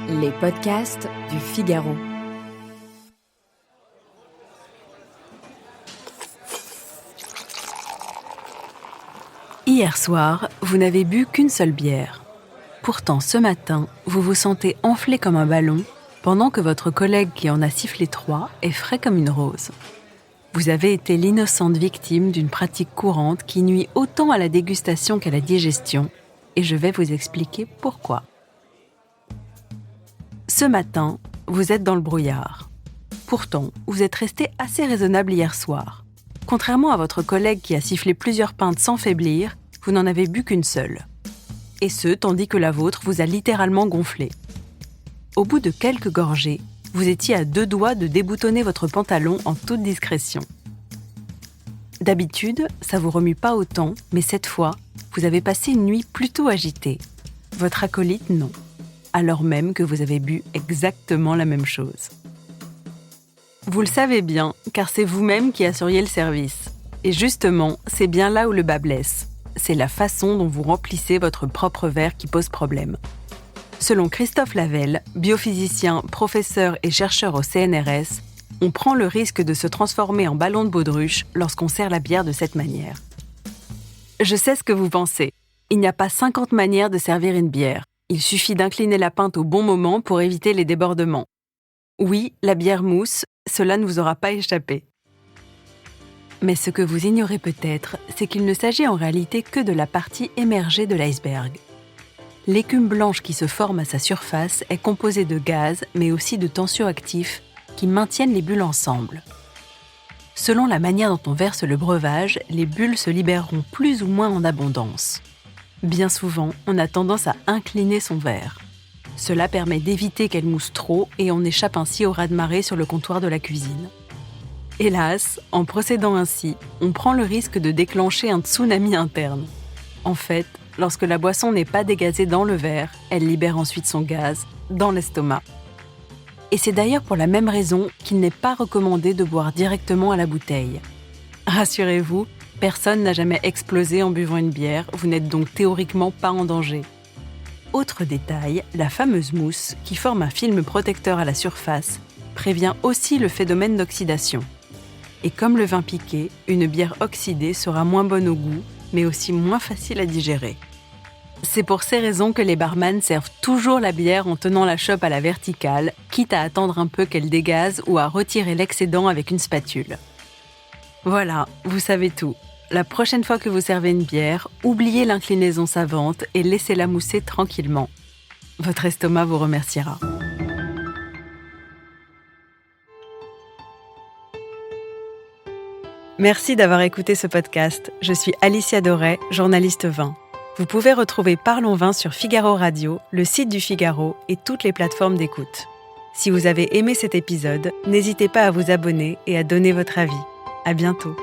Les podcasts du Figaro. Hier soir, vous n'avez bu qu'une seule bière. Pourtant, ce matin, vous vous sentez enflé comme un ballon, pendant que votre collègue qui en a sifflé 3 est frais comme une rose. Vous avez été l'innocente victime d'une pratique courante qui nuit autant à la dégustation qu'à la digestion, et je vais vous expliquer pourquoi. Ce matin, vous êtes dans le brouillard. Pourtant, vous êtes resté assez raisonnable hier soir. Contrairement à votre collègue qui a sifflé plusieurs pintes sans faiblir, vous n'en avez bu qu'une seule. Et ce, tandis que la vôtre vous a littéralement gonflé. Au bout de quelques gorgées, vous étiez à 2 doigts de déboutonner votre pantalon en toute discrétion. D'habitude, ça vous remue pas autant, mais cette fois, vous avez passé une nuit plutôt agitée. Votre acolyte, non. Alors même que vous avez bu exactement la même chose. Vous le savez bien, car c'est vous-même qui assuriez le service. Et justement, c'est bien là où le bât blesse. C'est la façon dont vous remplissez votre propre verre qui pose problème. Selon Christophe Lavelle, biophysicien, professeur et chercheur au CNRS, on prend le risque de se transformer en ballon de baudruche lorsqu'on sert la bière de cette manière. Je sais ce que vous pensez. Il n'y a pas 50 manières de servir une bière. Il suffit d'incliner la pinte au bon moment pour éviter les débordements. Oui, la bière mousse, cela ne vous aura pas échappé. Mais ce que vous ignorez peut-être, c'est qu'il ne s'agit en réalité que de la partie émergée de l'iceberg. L'écume blanche qui se forme à sa surface est composée de gaz, mais aussi de tensioactifs qui maintiennent les bulles ensemble. Selon la manière dont on verse le breuvage, les bulles se libéreront plus ou moins en abondance. Bien souvent, on a tendance à incliner son verre. Cela permet d'éviter qu'elle mousse trop et on échappe ainsi au raz-de-marée sur le comptoir de la cuisine. Hélas, en procédant ainsi, on prend le risque de déclencher un tsunami interne. En fait, lorsque la boisson n'est pas dégazée dans le verre, elle libère ensuite son gaz dans l'estomac. Et c'est d'ailleurs pour la même raison qu'il n'est pas recommandé de boire directement à la bouteille. Rassurez-vous, personne n'a jamais explosé en buvant une bière, vous n'êtes donc théoriquement pas en danger. Autre détail, la fameuse mousse, qui forme un film protecteur à la surface, prévient aussi le phénomène d'oxydation. Et comme le vin piqué, une bière oxydée sera moins bonne au goût, mais aussi moins facile à digérer. C'est pour ces raisons que les barman servent toujours la bière en tenant la chope à la verticale, quitte à attendre un peu qu'elle dégaze ou à retirer l'excédent avec une spatule. Voilà, vous savez tout. La prochaine fois que vous servez une bière, oubliez l'inclinaison savante et laissez-la mousser tranquillement. Votre estomac vous remerciera. Merci d'avoir écouté ce podcast. Je suis Alicia Doré, journaliste vin. Vous pouvez retrouver Parlons Vin sur Figaro Radio, le site du Figaro et toutes les plateformes d'écoute. Si vous avez aimé cet épisode, n'hésitez pas à vous abonner et à donner votre avis. À bientôt.